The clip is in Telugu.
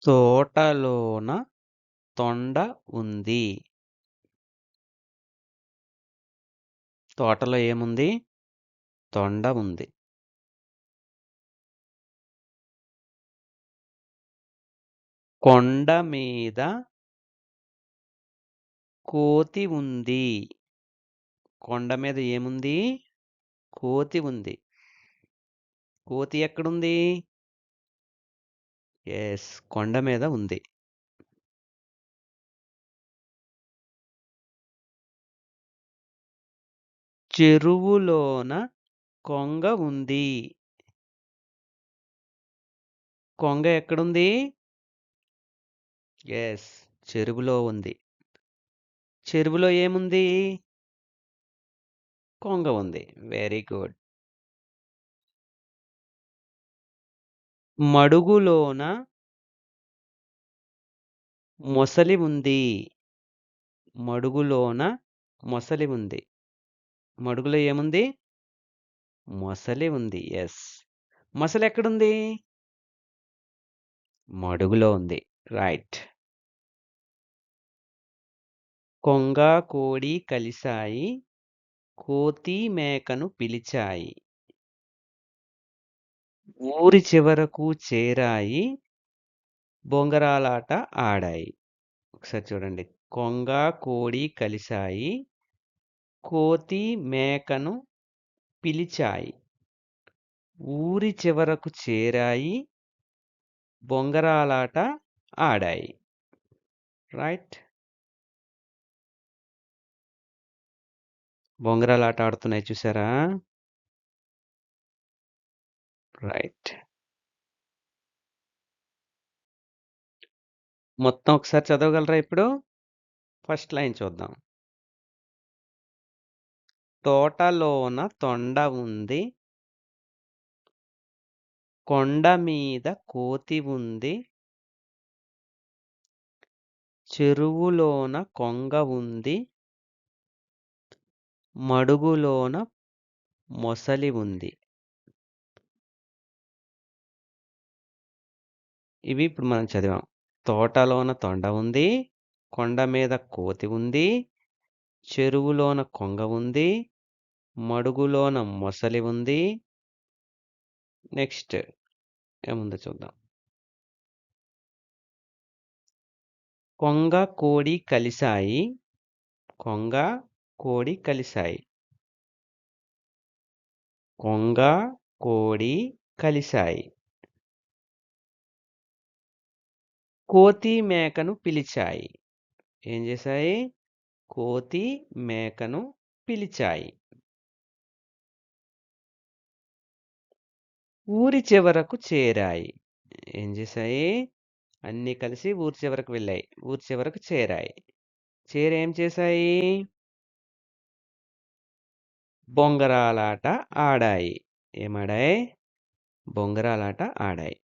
తోటలోన తొండ ఉంది. తోటలో ఏముంది? తొండ ఉంది. కొండ మీద కోతి ఉంది. కొండ మీద ఏముంది? కోతి ఉంది. కోతి ఎక్కడుంది? యెస్. కొండ మీద ఉంది. చెరువులోన కొంగ ఉంది. కొంగ ఎక్కడుంది? యెస్. చెరువులో ఉంది. చెరువులో ఏముంది? కొంగ ఉంది. Very good. మడుగులోన మొసలి ఉంది. మడుగులోన మొసలి ఉంది. మడుగులో ఏముంది? మొసలి ఉంది. యెస్. మొసలెక్కడుంది? మడుగులో ఉంది. రైట్. కొంగ, కోడి కలిశాయి. కోతి మేకను పిలిచాయి. ఊరి చివరకు చేరాయి. బొంగరాలాట ఆడాయి. ఒకసారి చూడండి. కొంగ, కోడి కలిశాయి. కోతి మేకను పిలిచాయి. ఊరి చివరకు చేరాయి. బొంగరాలాట ఆడాయి. రైట్. బొంగరాలాట ఆడుతున్నాయి చూసారా? రైట్. మొత్తం ఒకసారి చదవగలరా ఇప్పుడు? ఫస్ట్ లైన్ చూద్దాం. తోటలోన తొండ ఉంది. కొండ మీద కోతి ఉంది. చెరువులోన కొంగ ఉంది. మడుగులోన మొసలి ఉంది. ఇవి ఇప్పుడు మనం చదివాం. తోటలోన తొండ ఉంది. కొండ మీద కోతి ఉంది. చెరువులోన కొంగ ఉంది. మడుగులోన మొసలి ఉంది. నెక్స్ట్ ఏముందో చూద్దాం. కొంగ, కోడి కలిశాయి. కొంగ, కోడి కలిశాయి. కొంగ, కోడి కలిశాయి. కోతి మేకను పిలిచాయి. ఏం చేశాయి? కోతి మేకను పిలిచాయి. ఊరి చివరకు చేరాయి. ఏం చేశాయి? అన్నీ కలిసి ఊరి చివరకు వెళ్ళాయి. ఊరి చివరకు చేరాయి. చేరేం చేశాయి? బొంగరాలాట ఆడాయి. ఏమాడాయి? బొంగరాలాట ఆడాయి.